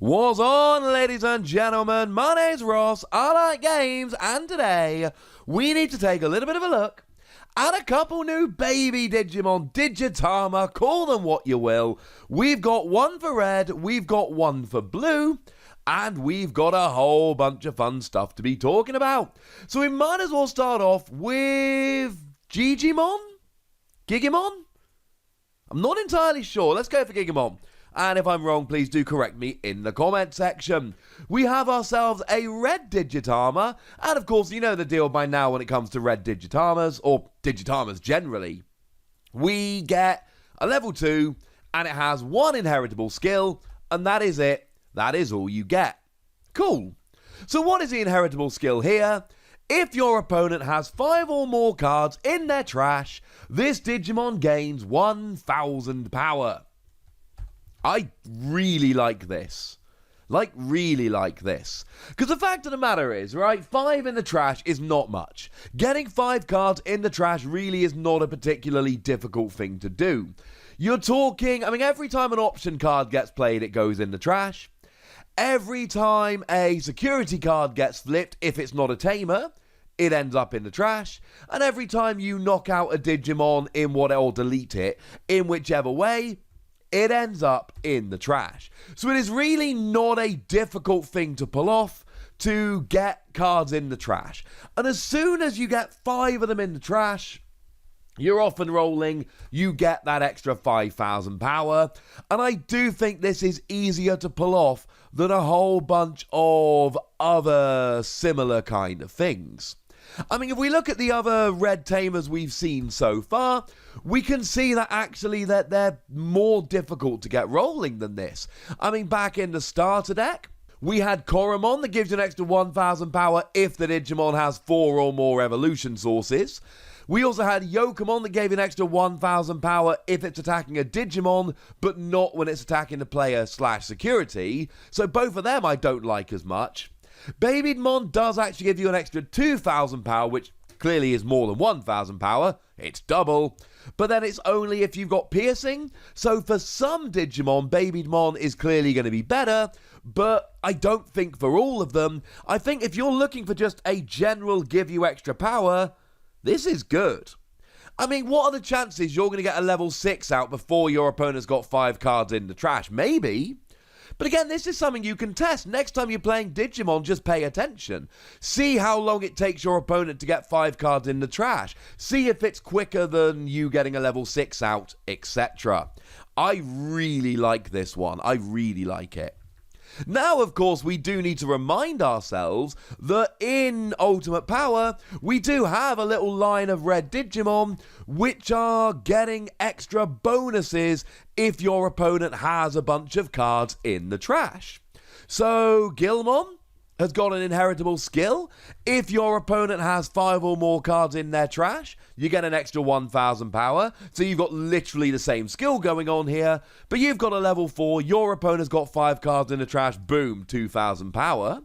What's on, ladies and gentlemen? My name's Ross, I like games, and today we need to take a little bit of a look at a couple new baby Digimon, digitama, call them what you will. We've got one for red, we've got one for blue, and we've got a whole bunch of fun stuff to be talking about. So we might as well start off with Gigimon? Gigimon? I'm not entirely sure. Let's go for Gigimon. And if I'm wrong, please do correct me in the comment section. We have ourselves a red digitama, and of course you know the deal by now when it comes to red digitamas, or digitamas generally. We get a level 2, and it has one inheritable skill, and that is it. That is all you get. Cool. So what is the inheritable skill here? If your opponent has 5 or more cards in their trash, this Digimon gains 1000 power. I really like this. Really like this. Because the fact of the matter is, right, 5 in the trash is not much. Getting 5 cards in the trash really is not a particularly difficult thing to do. You're talking, every time an option card gets played, it goes in the trash. Every time a security card gets flipped, if it's not a tamer, it ends up in the trash. And every time you knock out a Digimon or delete it, in whichever way, it ends up in the trash. So it is really not a difficult thing to pull off to get cards in the trash. And as soon as you get 5 of them in the trash, you're off and rolling, you get that extra 5000 power. And I do think this is easier to pull off than a whole bunch of other similar kind of things. If we look at the other red tamers we've seen so far, we can see that actually that they're more difficult to get rolling than this. Back in the starter deck, we had Koromon that gives you an extra 1000 power if the Digimon has 4 or more evolution sources. We also had Yokomon that gave you an extra 1000 power if it's attacking a Digimon, but not when it's attacking the player/security. So both of them I don't like as much. Babyemon does actually give you an extra 2000 power, which clearly is more than 1000 power. It's double. But then it's only if you've got piercing. So for some Digimon, Babyemon is clearly going to be better. But I don't think for all of them. I think if you're looking for just a general give you extra power, this is good. What are the chances you're going to get a level 6 out before your opponent's got 5 cards in the trash? Maybe. But again, this is something you can test. Next time you're playing Digimon, just pay attention. See how long it takes your opponent to get 5 cards in the trash. See if it's quicker than you getting a level 6 out, etc. I really like this one. I really like it. Now, of course, we do need to remind ourselves that in Ultimate Power, we do have a little line of red Digimon which are getting extra bonuses if your opponent has a bunch of cards in the trash. So, Gilmon has got an inheritable skill. If your opponent has 5 or more cards in their trash, you get an extra 1000 power. So you've got literally the same skill going on here, but you've got a level 4, your opponent's got 5 cards in the trash, boom, 2000 power.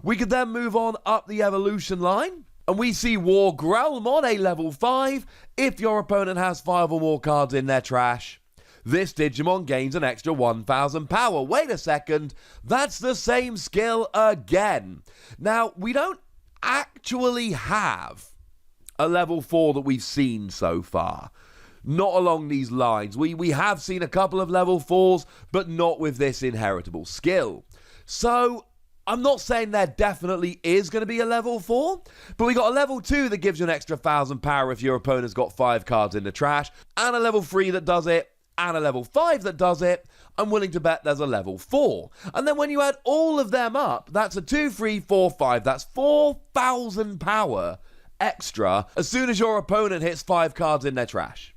We could then move on up the evolution line, and we see War Growlmon, a level 5. If your opponent has 5 or more cards in their trash, this Digimon gains an extra 1000 power. Wait a second, that's the same skill again. Now, we don't actually have a level 4 that we've seen so far. Not along these lines. We have seen a couple of level 4s, but not with this inheritable skill. So, I'm not saying there definitely is going to be a level 4, but we got a level 2 that gives you an extra 1000 power if your opponent's got 5 cards in the trash, and a level 3 that does it, and a level 5 that does it. I'm willing to bet there's a level 4. And then when you add all of them up, that's a 2, 3, 4, 5. That's 4000 power extra as soon as your opponent hits 5 cards in their trash.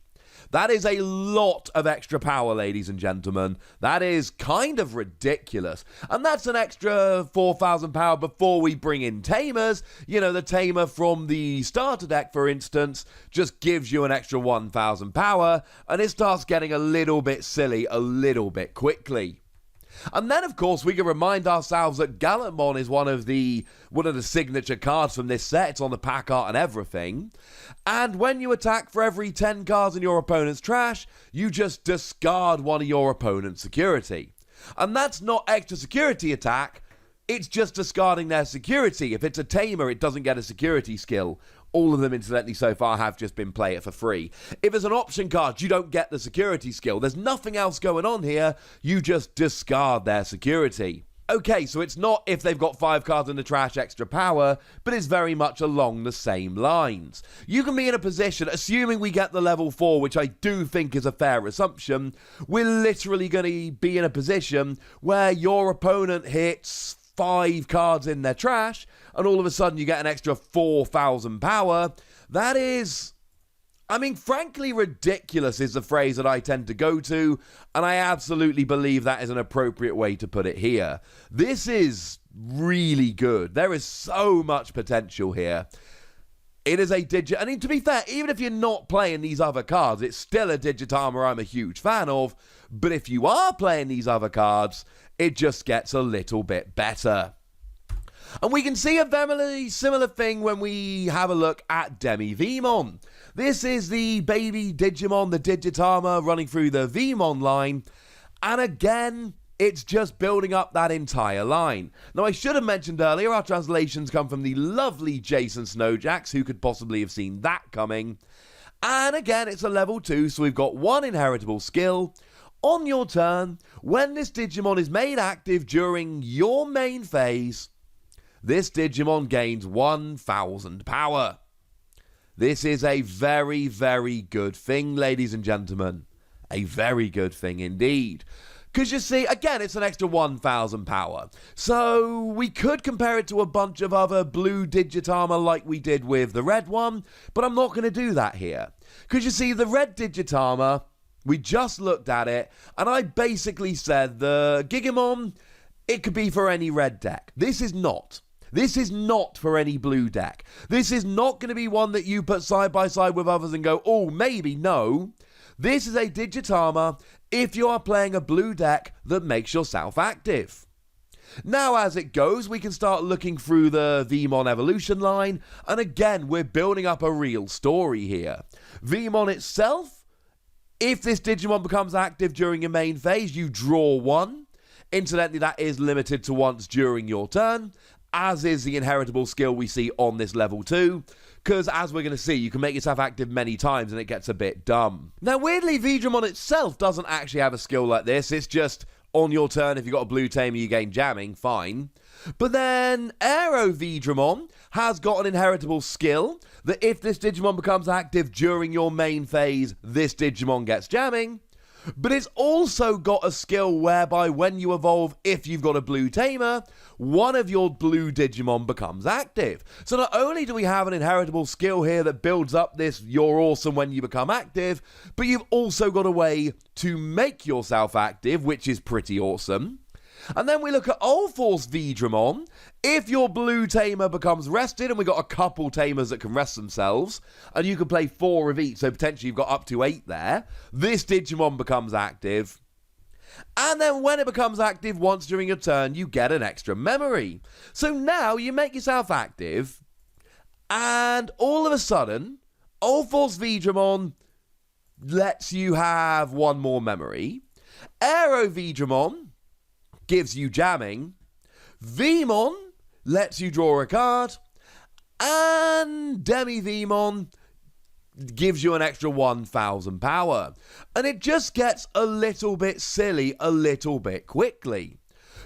That is a lot of extra power, ladies and gentlemen. That is kind of ridiculous. And that's an extra 4000 power before we bring in tamers. You know, the tamer from the starter deck, for instance, just gives you an extra 1000 power, and it starts getting a little bit silly a little bit quickly. And then, of course, we can remind ourselves that Gallantmon is one of the signature cards from this set. It's on the pack art and everything. And when you attack for every 10 cards in your opponent's trash, you just discard one of your opponent's security. And that's not extra security attack, it's just discarding their security. If it's a tamer, it doesn't get a security skill. All of them, incidentally, so far have just been play it for free. If it's an option card, you don't get the security skill. There's nothing else going on here. You just discard their security. Okay, so it's not if they've got 5 cards in the trash extra power, but it's very much along the same lines. You can be in a position, assuming we get the level 4, which I do think is a fair assumption, we're literally going to be in a position where your opponent hits 5 cards in their trash, and all of a sudden you get an extra 4,000 power. That is, I mean, frankly, ridiculous is the phrase that I tend to go to, and I absolutely believe that is an appropriate way to put it here. This is really good. There is so much potential here. It is a I mean, to be fair, even if you're not playing these other cards, it's still a digitama I'm a huge fan of, but if you are playing these other cards, it just gets a little bit better. And we can see a very similar thing when we have a look at Demiveemon. This is the baby Digimon, the digitama running through the Veemon line. And again, it's just building up that entire line. Now, I should have mentioned earlier, our translations come from the lovely Jason Snowjacks, who could possibly have seen that coming. And again, it's a level 2, so we've got 1 inheritable skill. On your turn, when this Digimon is made active during your main phase, this Digimon gains 1,000 power. This is a very, very good thing, ladies and gentlemen. A very good thing indeed. Because you see, again, it's an extra 1,000 power. So we could compare it to a bunch of other blue Digitama like we did with the red one, but I'm not going to do that here. Because you see, the red Digitama, we just looked at it, and I basically said the Gigimon, it could be for any red deck. This is not. This is not for any blue deck. This is not going to be one that you put side by side with others and go, oh, maybe, no. This is a Digitama if you are playing a blue deck that makes yourself active. Now, as it goes, we can start looking through the Veemon evolution line, and again, we're building up a real story here. Veemon itself, if this Digimon becomes active during your main phase, you draw 1. Incidentally, that is limited to once during your turn, as is the inheritable skill we see on this level 2, because as we're going to see, you can make yourself active many times and it gets a bit dumb. Now, weirdly, Veedramon itself doesn't actually have a skill like this. It's just on your turn, if you've got a blue tamer, you gain jamming, fine. But then Aero Veedramon has got an inheritable skill that if this Digimon becomes active during your main phase, this Digimon gets jamming. But it's also got a skill whereby when you evolve, if you've got a blue tamer, one of your blue Digimon becomes active. So not only do we have an inheritable skill here that builds up this you're awesome when you become active, but you've also got a way to make yourself active, which is pretty awesome. And then we look at Ulforce Veedramon. If your blue tamer becomes rested, and we've got a couple tamers that can rest themselves, and you can play 4 of each, so potentially you've got up to 8 there, this Digimon becomes active. And then when it becomes active once during your turn, you get an extra memory. So now you make yourself active, and all of a sudden, Ulforce Veedramon lets you have 1 more memory. Aero Veedramon gives you jamming, Veemon lets you draw a card, and Demiveemon gives you an extra 1,000 power. And it just gets a little bit silly a little bit quickly.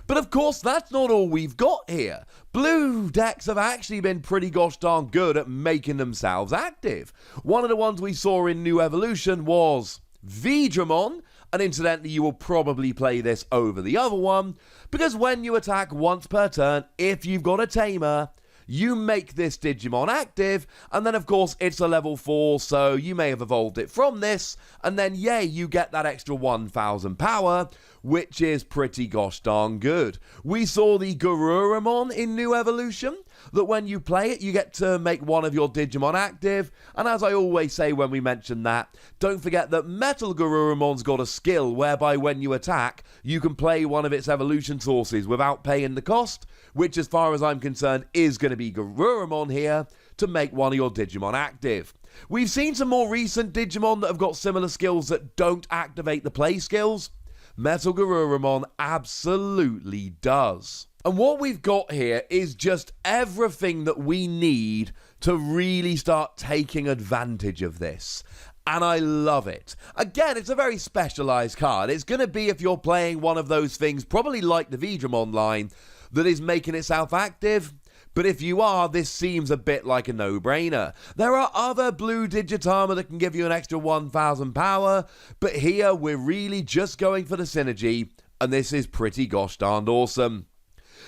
But of course, that's not all we've got here. Blue decks have actually been pretty gosh darn good at making themselves active. One of the ones we saw in New Evolution was Veedramon. And incidentally, you will probably play this over the other one, because when you attack once per turn, if you've got a tamer, you make this Digimon active, and then of course it's a level 4, so you may have evolved it from this, and then yay, you get that extra 1,000 power, which is pretty gosh darn good. We saw the Garurumon in New Evolution, that when you play it, you get to make one of your Digimon active, and as I always say when we mention that, don't forget that Metal Garurumon's got a skill whereby when you attack, you can play one of its evolution sources without paying the cost, which as far as I'm concerned is going to be Garurumon here, to make one of your Digimon active. We've seen some more recent Digimon that have got similar skills that don't activate the play skills. Metal Garurumon absolutely does. And what we've got here is just everything that we need to really start taking advantage of this. And I love it. Again, it's a very specialized card. It's going to be if you're playing one of those things, probably like the Digimon line, that is making itself active. But if you are, this seems a bit like a no-brainer. There are other blue Digitama that can give you an extra 1000 power, but here we're really just going for the synergy, and this is pretty gosh darned awesome.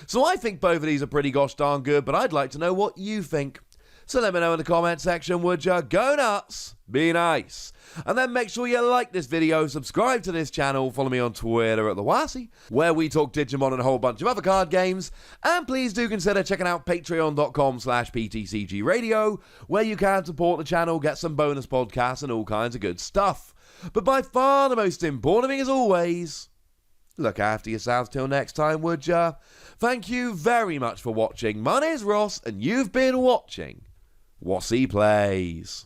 So I think both of these are pretty gosh darn good, but I'd like to know what you think. So let me know in the comment section, would ya? Go nuts, be nice. And then make sure you like this video, subscribe to this channel, follow me on Twitter at the Wossy, where we talk Digimon and a whole bunch of other card games. And please do consider checking out patreon.com/PTCG Radio, where you can support the channel, get some bonus podcasts and all kinds of good stuff. But by far the most important thing as always, look after yourselves till next time, would ya? Thank you very much for watching. My name's Ross, and you've been watching Wossy Plays.